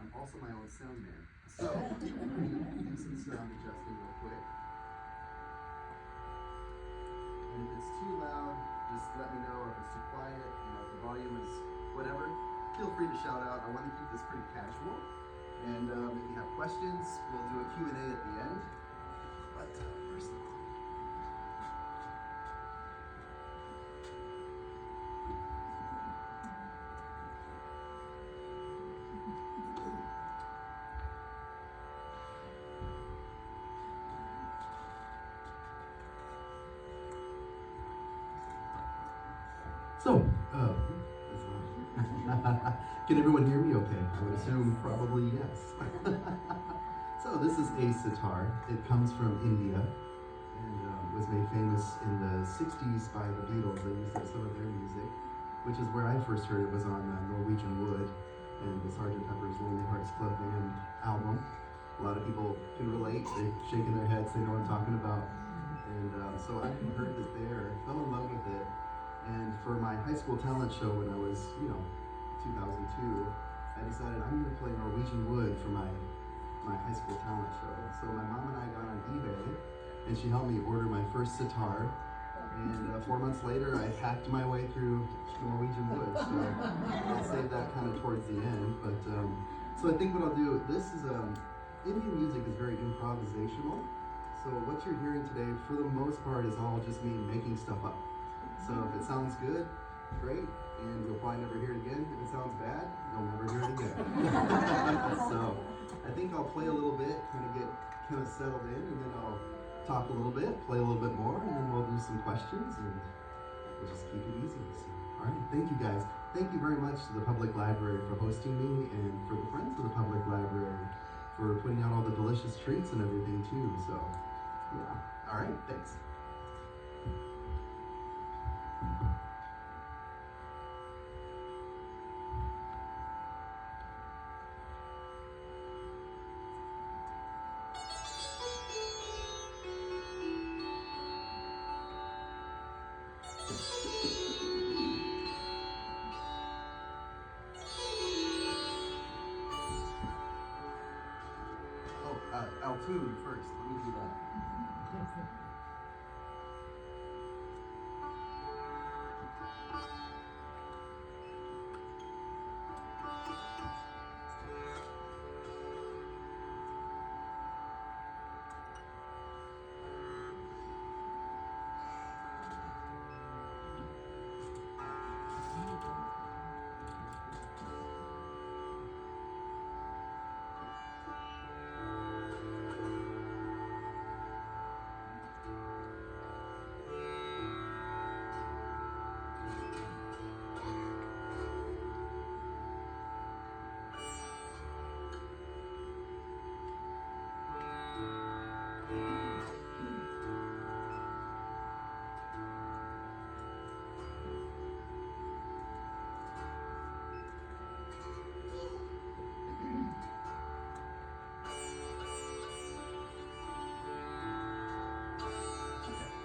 I'm also my own sound man. So, do some sound adjusting real quick. And if it's too loud, just let me know, or if it's too quiet, if the volume is whatever, feel free to shout out. I want to keep this pretty casual. And if you have questions, we'll do a Q&A at the end. But first of all, so, can everyone hear me okay? I would assume probably yes. So this is a sitar. It comes from India and was made famous in the 60s by the Beatles. They used it in some of their music, which is where I first heard it, was on Norwegian Wood and the Sgt. Pepper's Lonely Hearts Club Band album. A lot of people can relate. They're shaking their heads, they know what I'm talking about. And so I heard it there, fell in love with it. And for my high school talent show when I was, 2002, I decided I'm going to play Norwegian Wood for my high school talent show. So my mom and I got on eBay, and she helped me order my first sitar. And 4 months later, I hacked my way through Norwegian Wood. So I'll save that kind of towards the end. But so I think what I'll do, this is Indian music is very improvisational. So what you're hearing today, for the most part, is all just me making stuff up. So if it sounds good, great, and you'll probably never hear it again. If it sounds bad, you'll never hear it again. So I think I'll play a little bit, kind of settled in, and then I'll talk a little bit, play a little bit more, and then we'll do some questions, and we'll just keep it easy. So, all right, thank you guys. Thank you very much to the Public Library for hosting me, and for the Friends of the Public Library for putting out all the delicious treats and everything too. So yeah, all right, thanks. I'll tune first. Let me do that.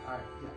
All right, yeah.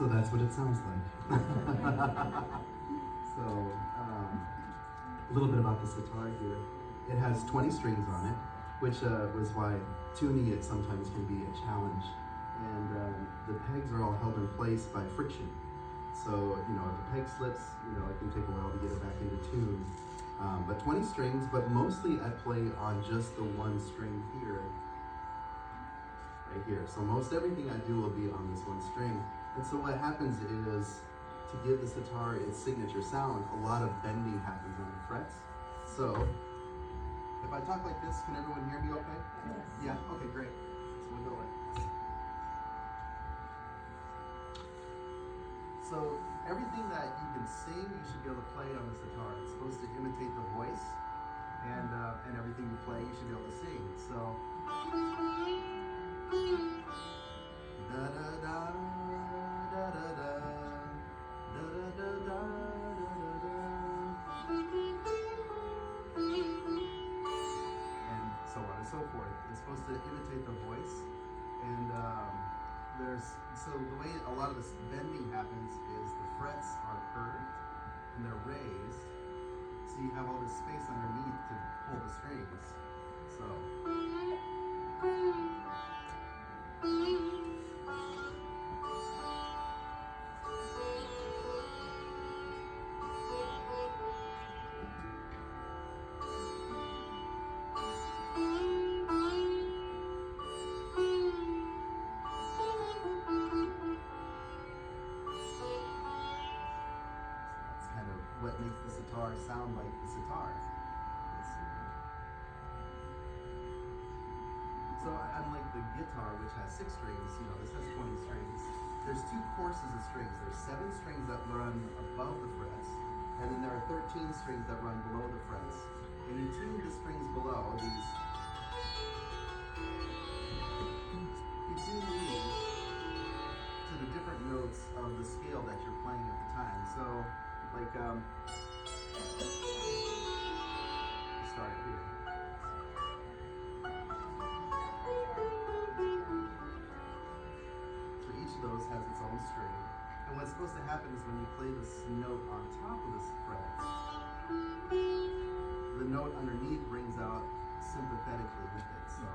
So that's what it sounds like. So, a little bit about the sitar here. It has 20 strings on it, which was why tuning it sometimes can be a challenge. And the pegs are all held in place by friction. So, if a peg slips, it can take a while to get it back into tune. But 20 strings, but mostly I play on just the one string here, right here. So most everything I do will be on this one string. And so what happens is, to give the sitar its signature sound, a lot of bending happens on the frets. So, if I talk like this, can everyone hear me okay? Yes. Yeah? Okay, great. So we'll go like this. So everything that you can sing, you should be able to play on the sitar. It's supposed to imitate the voice, and everything you play, you should be able to sing. So, da da da da da da da da da da da, and so on and so forth. It's supposed to imitate the voice, and so the way a lot of this bending happens is the frets are curved and they're raised, so you have all this space underneath to pull the strings. So. What makes the sitar sound like the sitar. So unlike the guitar, which has 6 strings, this has 20 strings. There's 2 courses of strings. There's 7 strings that run above the frets, and then there are 13 strings that run below the frets. And you tune the strings below, you tune these to the different notes of the scale that you're playing at the time. So, like, start here. So each of those has its own string. And what's supposed to happen is when you play this note on top of this fret, the note underneath brings out sympathetically with it. So.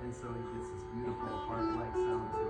And so it gets this beautiful harp-like sound to it.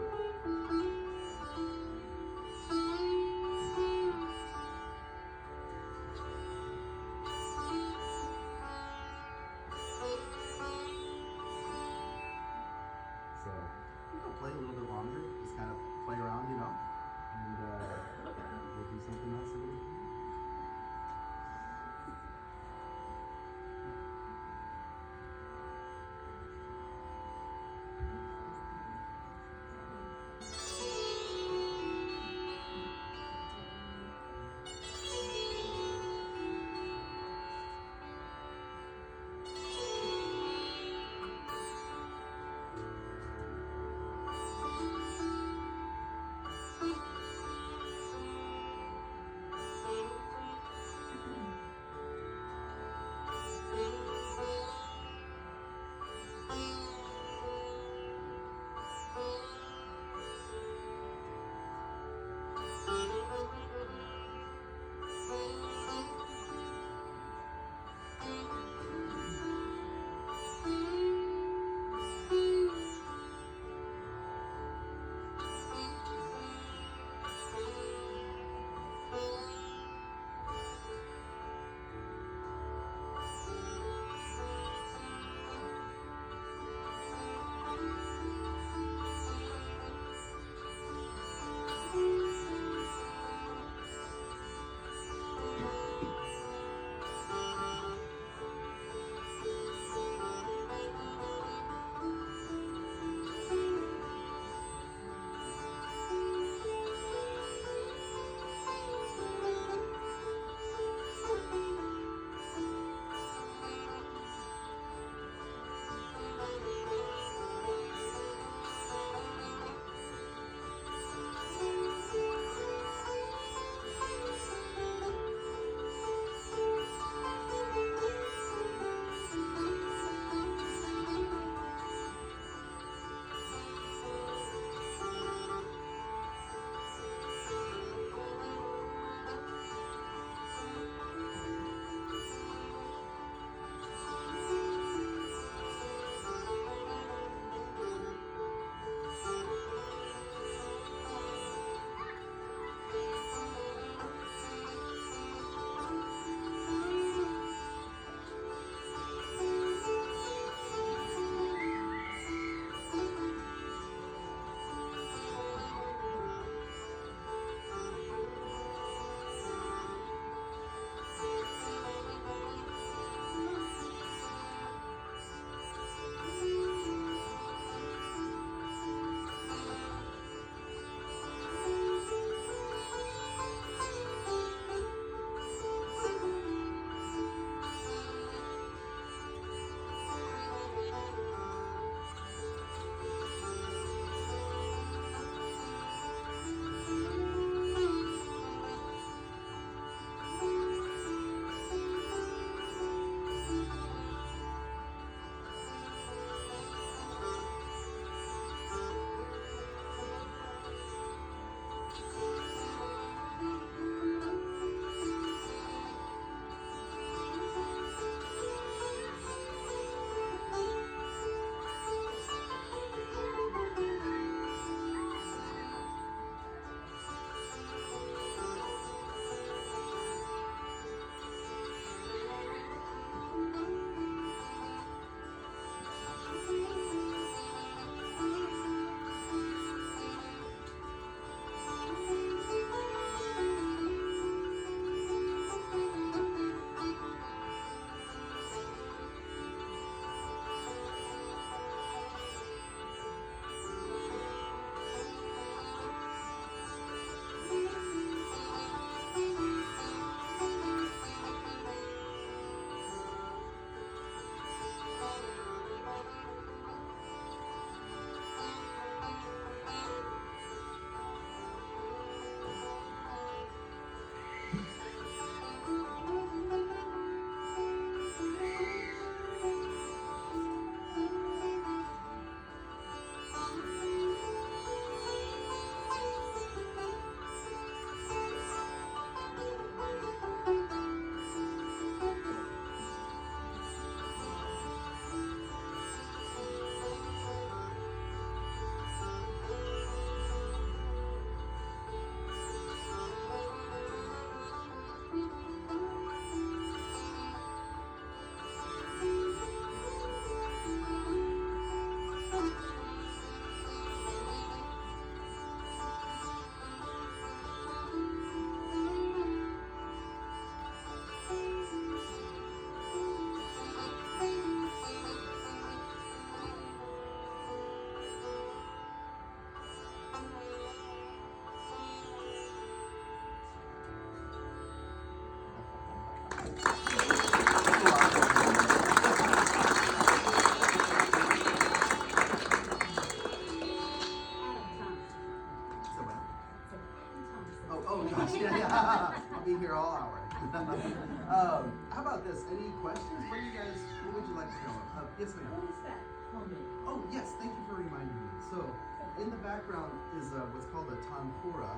Yes, ma'am. What is that humming? Oh, yes, thank you for reminding me. So, in the background is what's called a tanpura.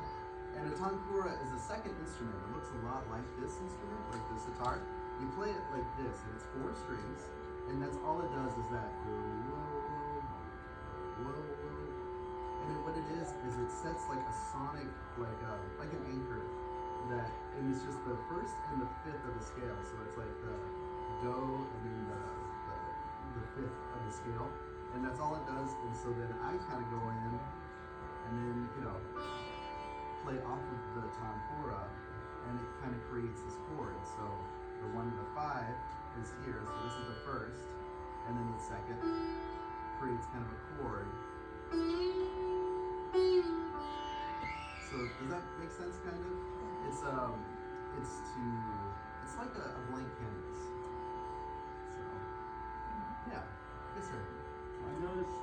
And a tanpura is a second instrument. It looks a lot like this instrument, like the sitar. You play it like this, and it's 4 strings. And that's all it does is that whoa, whoa, whoa, whoa. And then what it is it sets like a sonic, like an anchor. And it's just the 1st and the 5th of the scale. So it's like the do and then the 5th of the scale. And that's all it does. And so then I kind of go in and then, play off of the tanpura, and it kind of creates this chord. So the 1 to 5 is here. So this is the 1st, and then the 2nd creates kind of a chord. So does that make sense, kind of? It's like a blank canvas. So, yeah. Yes, sir. I noticed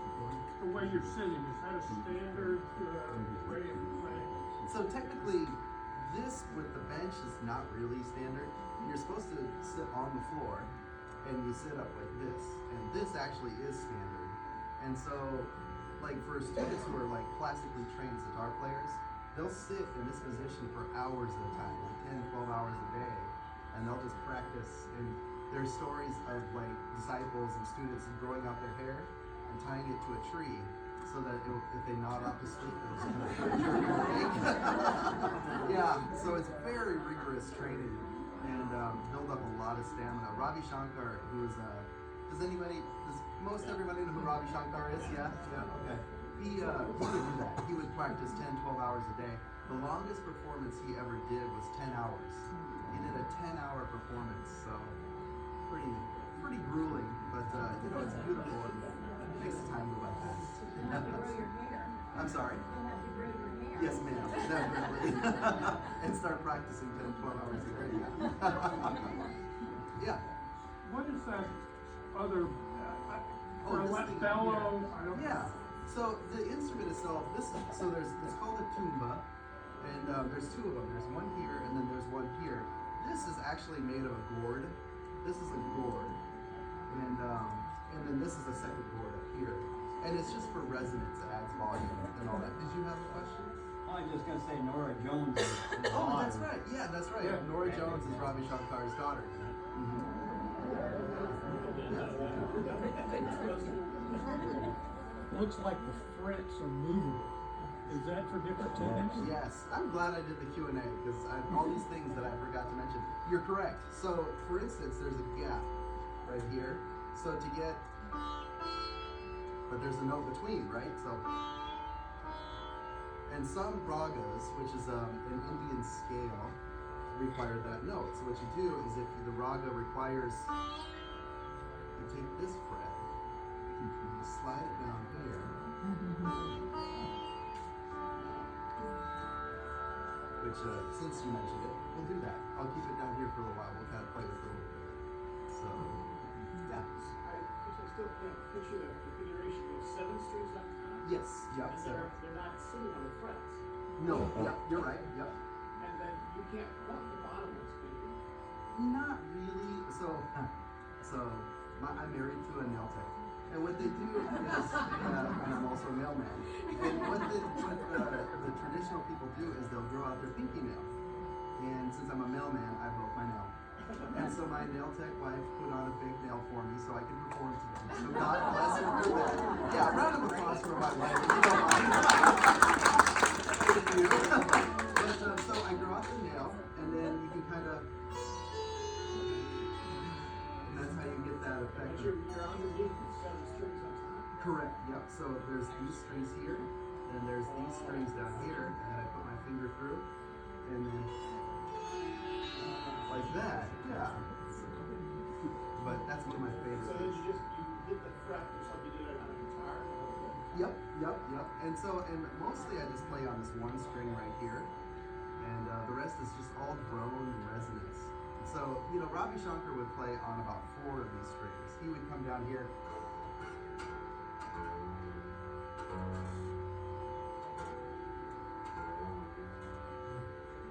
the way you're sitting. Is that a standard way of playing? So technically, this with the bench is not really standard. You're supposed to sit on the floor, and you sit up like this. And this actually is standard. And so, like for students who are like classically trained sitar players, they'll sit in this position for hours at a time, like 10, 12 hours a day, and they'll just practice. And there's stories of like disciples and students growing out their hair and tying it to a tree so that if they nod off to sleep, it'll just kind of awake. Yeah, so it's very rigorous training and build up a lot of stamina. Ravi Shankar, who is does most everybody know who Ravi Shankar is? Yeah, okay. He would do that. He would practice 10, 12 hours a day. The longest performance he ever did was 10 hours. He did a 10-hour performance, so pretty grueling, but it's beautiful and it makes the time go by fast. You have to grow your hair. I'm sorry? You have to grow your hair. Yes, ma'am, definitely. And start practicing 10, 12 hours a day. Yeah. What is that other, This bellow? I don't. Yeah. So the instrument itself, it's called a tuba, and there's 2 of them. There's one here, and then there's one here. This is actually made of a gourd. This is a gourd, and then this is a second gourd up here, and it's just for resonance. It adds volume and all that. Did you have a question? I was just gonna say Nora Jones is Oh, that's right. Yeah, that's right. Yeah. Nora Jones is Ravi Shankar's daughter. Looks like the frets are movable. Is that for different tunes? Yes, I'm glad I did the Q&A because all these things that I forgot to mention. You're correct. So, for instance, there's a gap right here. So but there's a note between, right? So, and some ragas, which is an Indian scale, require that note. So what you do is if the raga requires, you take this fret, you slide it down here, which since you mentioned it, we'll do that. I'll keep it down here for a little while. We'll kind of play with it a little bit. So, yeah. I still can't picture the configuration. You have 7 strings up top. Yes, yep. And they're not sitting on the frets. No, yep, you're right, yep. And then you can't pluck the bottom ones, can you? Not really. I'm married to a nail tech. And what they do is, and I'm also a mailman. And what the traditional people do is they'll grow out their pinky nail. And since I'm a mailman, I broke my nail. And so my nail tech wife put on a big nail for me so I could perform today. So God bless her for that. Yeah, a round of applause for my wife. If you don't mind. Thank you. But so I grow out the nail, and then you can kind of, and that's how you get that effect. But you're underneath the 7 strings on top. Correct, yep. So there's these strings here, and there's these strings down here, and then I put my finger through, and then like that, yeah. But that's one of my So favorites. then you hit the fret just like you did it on a guitar. Yep. And mostly I just play on this one string right here, and the rest is just all drone and resonance. So, Ravi Shankar would play on about 4 of these strings. He would come down here.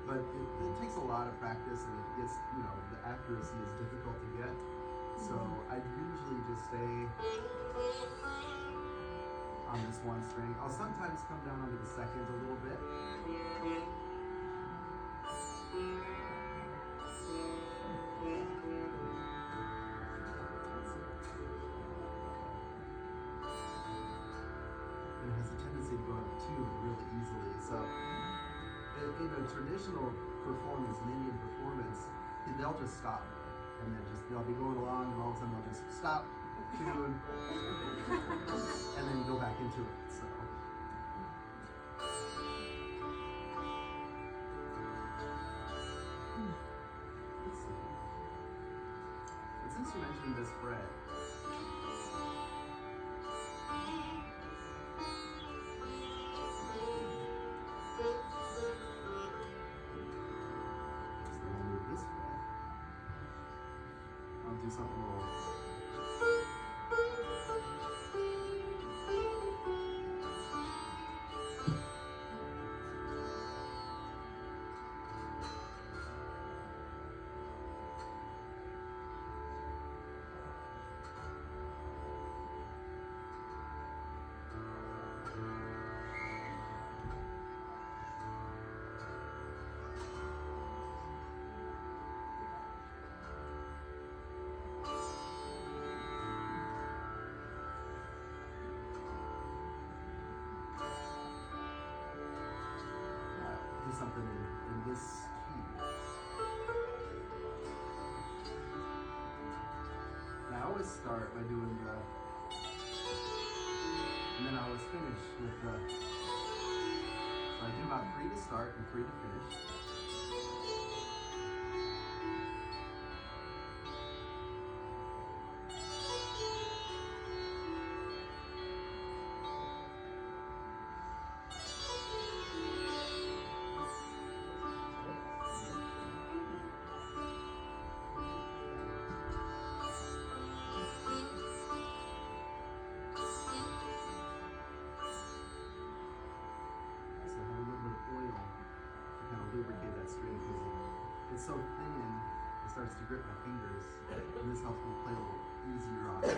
But it takes a lot of practice, and it gets, the accuracy is difficult to get. So I usually just stay one string. I'll sometimes come down onto the second a little bit. And it has a tendency to go out of tune really easily. So in a traditional performance, an Indian performance, they'll just stop. And then they'll be going along and all of a sudden they'll just stop, tune, and then go back into it. So. Let's see. And since you mentioned this fret, do something a little. Do something in this key. Now I always start by doing the, and then I always finish with the, so I do about 3 to start and 3 to finish. Lubricate that string because it's so thin, it starts to grip my fingers, and this helps me play a little easier on it.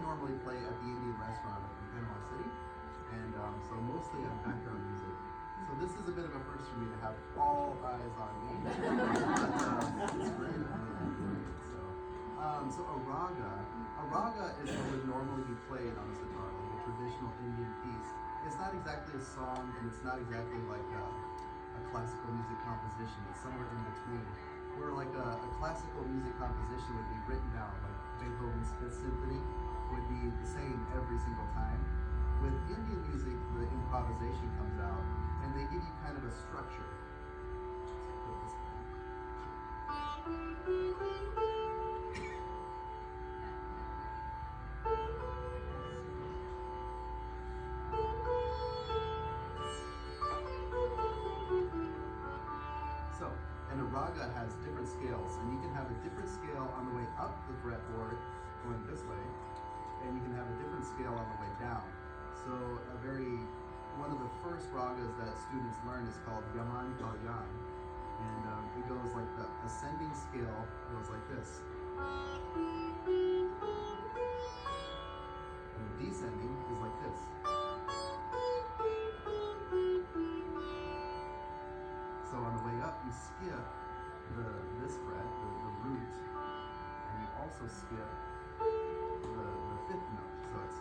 normally play at the Indian restaurant in Panama City, and so mostly on background music. So this is a bit of a first for me to have all eyes on me. But, it's great. I'm enjoying it. So a raga is what would normally be played on a sitar, like a traditional Indian piece. It's not exactly a song, and it's not exactly like a classical music composition. It's somewhere in between. Where like a classical music composition would be written down, like Beethoven's Fifth Symphony would be the same every single time. With Indian music, the improvisation comes out, and they give you kind of a structure. So, and a raga has different scales, and you can have a different scale on the way up the fretboard, going this way, and you can have a different scale on the way down. So one of the first ragas that students learn is called Yaman Kalyan, and it goes like the ascending scale goes like this, and the descending is like this. So on the way up, you skip this fret, the root, and you also skip the fifth note. So it's.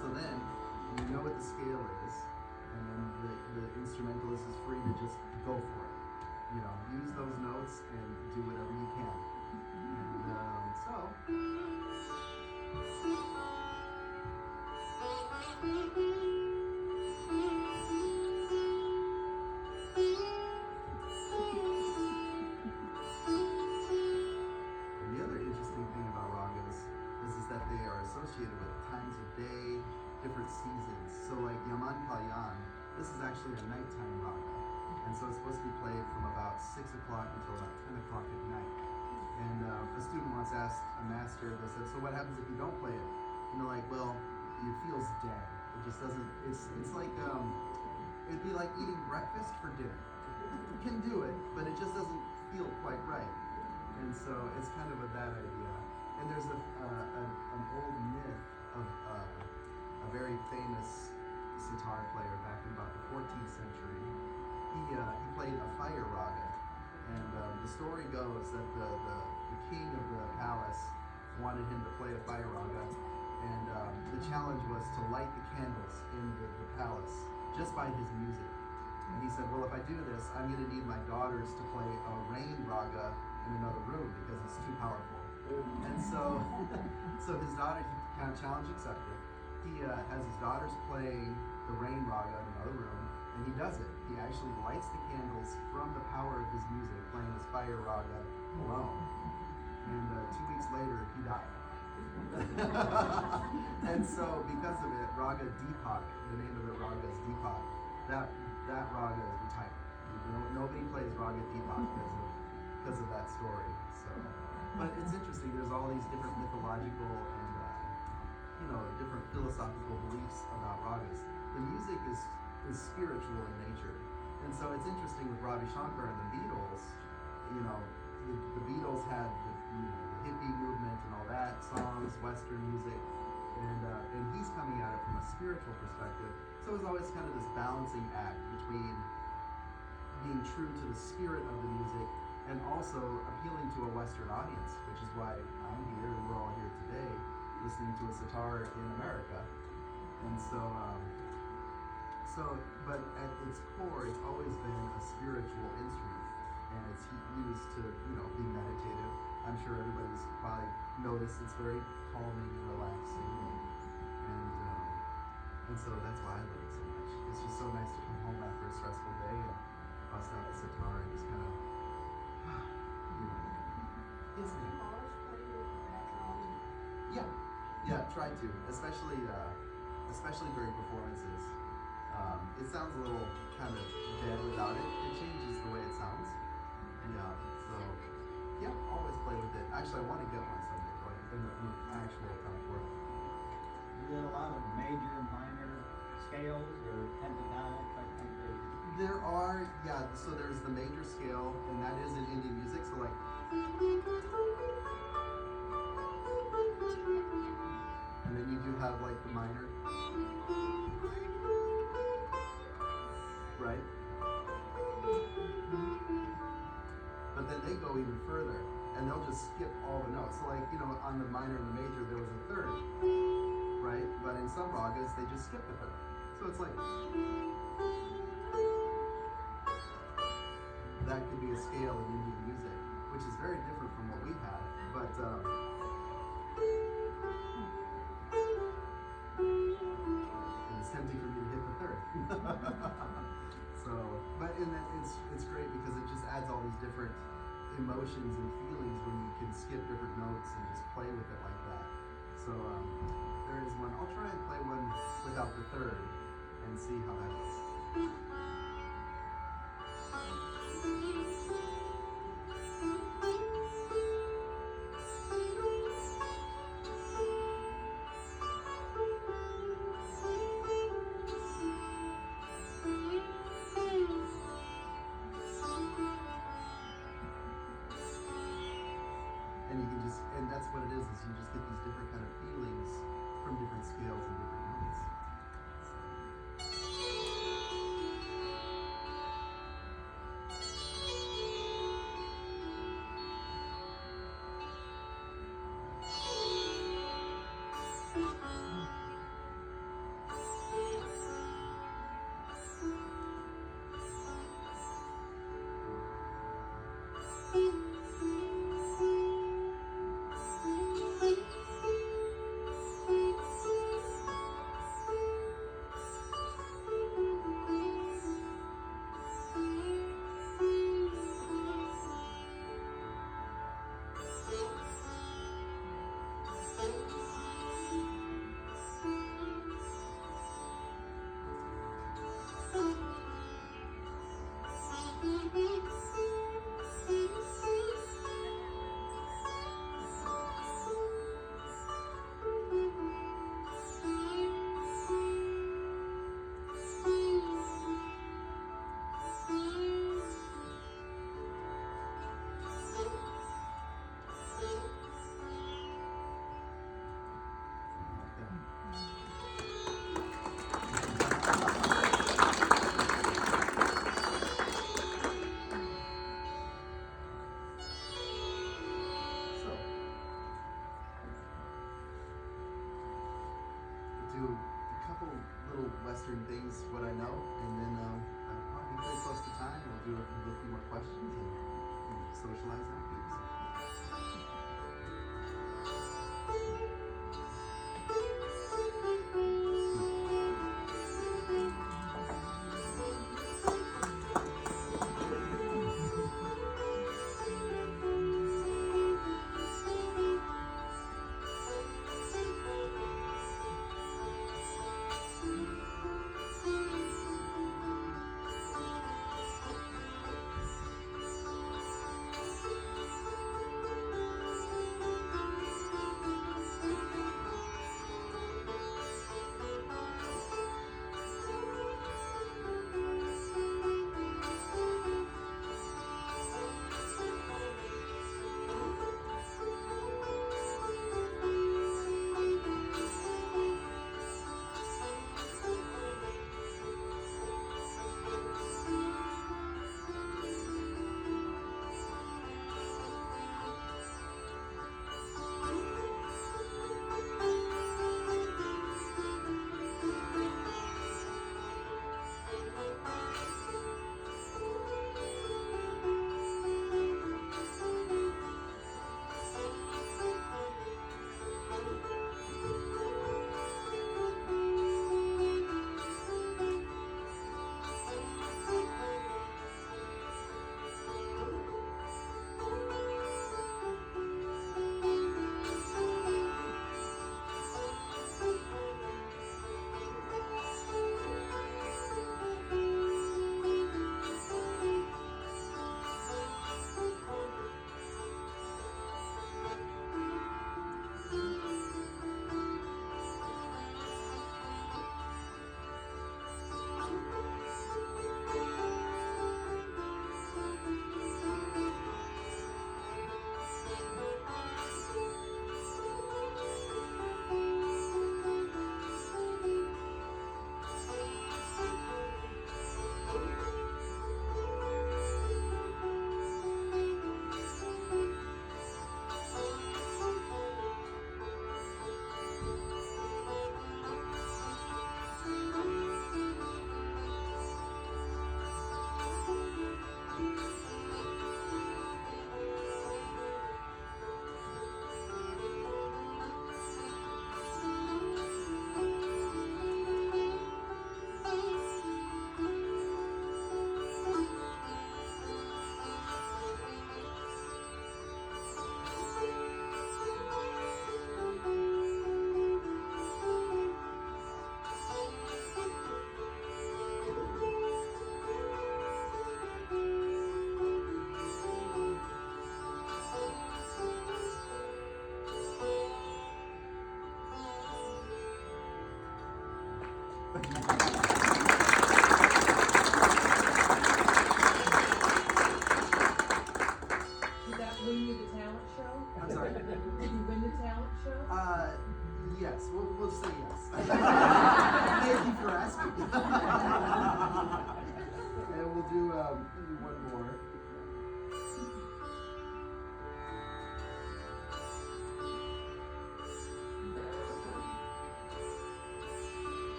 So then you know what the scale is, and then the instrumentalist is free to just go for it. You know, use those notes and do whatever you can. And so. The other interesting thing about ragas is that they are associated with times of day, different seasons. So like Yaman Kalyan, this is actually a nighttime raga. And so it's supposed to be played from about 6 o'clock until about 10 o'clock at night. And a student once asked a master, they said, so what happens if you don't play it? And they're like, well, it feels dead. It just doesn't, it's like, it'd be like eating breakfast for dinner. You can do it, but it just doesn't feel quite right. And so it's kind of that idea. And there's an old myth of a very famous sitar player back in about the 14th century. He played a fire raga. And the story goes that the king of the palace wanted him to play a fire raga. And the challenge was to light the candles in the palace just by his music. And he said, well, if I do this, I'm going to need my daughters to play a rain raga in another room because it's too powerful. And so his daughter, kind of challenge accepted. He has his daughters play the rain raga in another room, and he does it. He actually lights the candles from the power of his music, playing his fire raga alone. And 2 weeks later, he died. And so because of it, Raga Deepak, the name of the raga is Deepak, that raga is retired. Nobody plays Raga Deepak because of that story. So, but it's interesting. There's all these different mythological and different philosophical beliefs about ragas. The music is spiritual in nature, and so it's interesting with Ravi Shankar and the Beatles. The Beatles had the hippie movement and all that, songs, Western music, and he's coming at it from a spiritual perspective. So it's always kind of this balancing act between being true to the spirit of the music and also appealing to a Western audience, which is why I'm here and we're all here today listening to a sitar in America. And but at its core, it's always been a spiritual instrument, and it's used to, be meditative. I'm sure everybody's probably noticed it's very calming and relaxing, and so that's why I love it so much. It's just so nice to come home after a stressful day and bust out the sitar and just kind of, Yes, ma'am. Yeah, try to, especially during performances. It sounds a little kind of dead without it. It changes the way it sounds. Yeah, so always play with it. Actually, I want to get one someday, like in the actual top work. Is it a lot of major and minor scales or pentatonic type things? There are, yeah, so there's the major scale, and that is in Indian music, so like, and then you do have like the minor, right? But then they go even further, and they'll just skip all the notes. So like, you know, on the minor and the major, there was a third, right? But in some ragas, they just skip the third. So it's like, that could be a scale in Indian music, which is very different from what we have. But and it's tempting for me to hit the third. So, but in that, it's great because it just adds all these different emotions and feelings when you can skip different notes and just play with it like that. So there is one. I'll try and play one without the third and see how that goes. And you can just, and that's what it is you just get these different kind of feelings from different scales and different notes. Do a couple little Western things, what I know, and then I'll be pretty close to time. We'll do a few more questions and socialize after.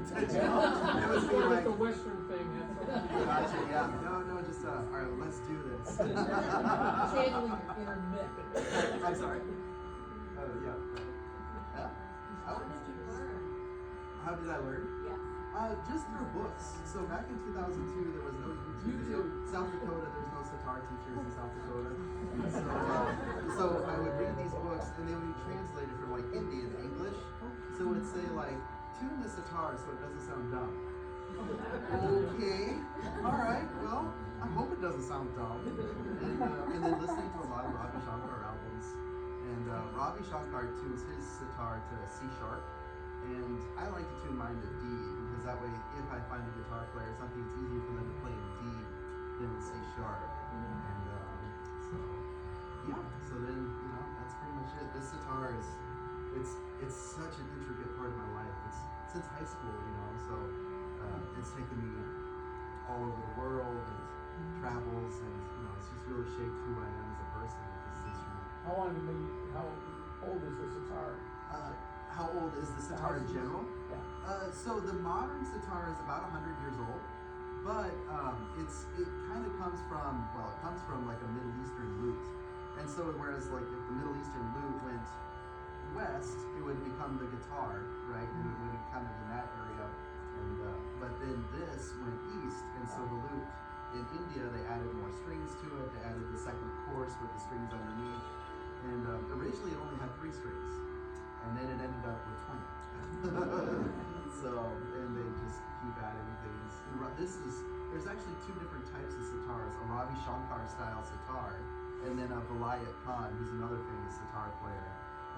intentional. It was me Or like, the Western thing had something to do with it. gotcha, yeah. No, just, all right, let's do this. Channeling your inner myth. I'm sorry. Yeah. Yeah? How did you learn? How did I learn? Yes. Just through books. So back in 2002, there was no YouTube video. South Dakota, there's no sitar teachers in South Dakota. So I would read these books, and they would be translated from like Indian English. So it would say like, tune the sitar so it doesn't sound dumb. Okay, all right. Well, I hope it doesn't sound dumb. And then listening to a lot of Ravi Shankar albums, and Ravi Shankar tunes his sitar to C sharp. And I like to tune mine to D, because that way, if I find a guitar player something, it's easier for them to play in D than in C sharp. And so, yeah. So then, that's pretty much it. This it's such an intricate part of my life. It's since high school, you know, so it's taken me all over the world and travels, and you know, it's just really shaped who I am as a person with this instrument. How old is the sitar? How old is the sitar in general? Yeah. So the modern sitar is about 100 years old, but it kind of comes from, well, it comes from like a Middle Eastern lute. And so whereas like if the Middle Eastern lute went west, it would become the guitar, right? And it would kind of in that area. And but then this went east, and so the lute in India, they added more strings to it. They added the second course with the strings underneath. And originally it only had 3 strings, and then it ended up with 20. So, and they just keep adding things. And there's actually 2 different types of sitars, a Ravi Shankar style sitar, and then a Vilayat Khan, who's another famous sitar player.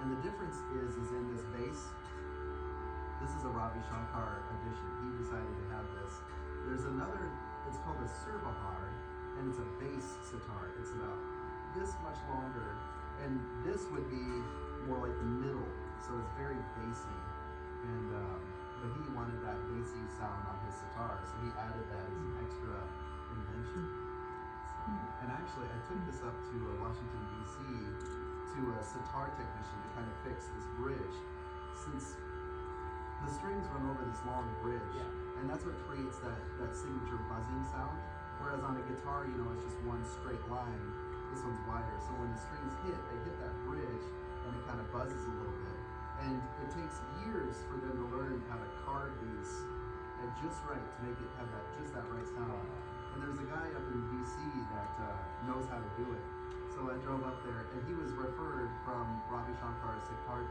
And the difference is in this bass. This is a Ravi Shankar edition. He decided to have this. There's another, it's called a Surbahar, and it's a bass sitar. It's about this much longer, and this would be more like the middle, so it's very bassy. And but he wanted that bassy sound on his sitar, so he added that as an extra invention. So, and actually, I took this up to Washington D.C. to a sitar technician to kind of fix this bridge, since the strings run over this long bridge, and that's what creates that signature buzzing sound. Whereas on a guitar, you know, it's just one straight line. This one's wider, so when the strings hit, they hit that bridge, and it kind of buzzes a little bit. And it takes years for them to learn how to carve these and just right to make it have that right sound. And there's a guy up in DC that knows how to do it. So I drove up there, and he was referred from Ravi Shankar's sitar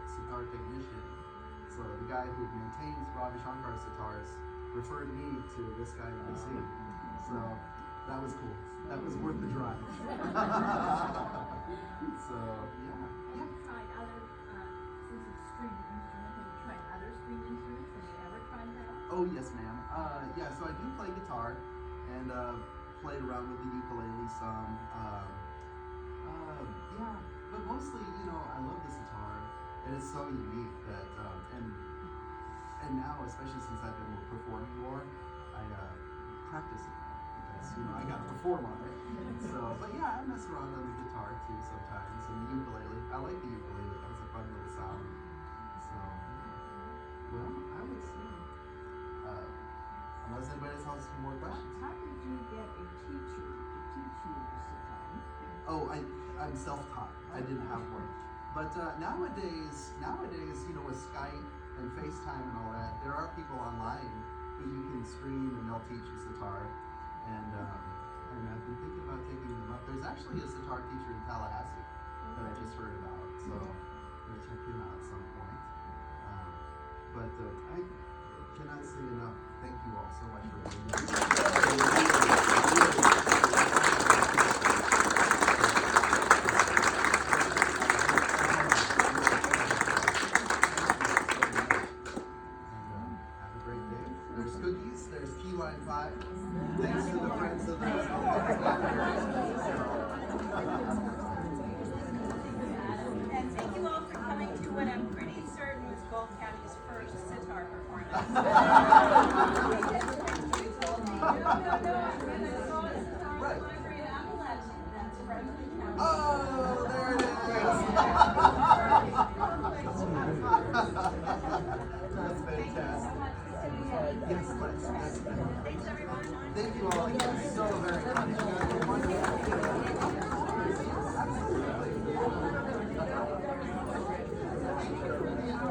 technician. So the guy who maintains Ravi Shankar's sitars referred me to this guy in DC. So that was cool. That was worth the drive. So yeah. Have you tried other, since it's stringed instrument, have you tried other stringed instruments? Have you ever tried that? Oh yes, ma'am. Yeah, so I do play guitar, and played around with the ukulele some. Yeah, but mostly, you know, I love the sitar, and it's so unique that, and now, especially since I've been performing more, I practice it now because, you know, I gotta perform on it. So, but yeah, I mess around on the guitar too sometimes, and the ukulele. I like the ukulele. That was a fun little sound. So, well, I would say, unless anybody else has some more questions. How did you get a teacher to teach you the sitar? Oh, I'm self-taught. I didn't have one. But nowadays, you know, with Skype and FaceTime and all that, there are people online who you can stream and they'll teach you sitar. And I've been thinking about taking them up. There's actually a sitar teacher in Tallahassee that I just heard about, so I'm gonna check him out at some point. But I cannot say enough. Thank you all so much for being here.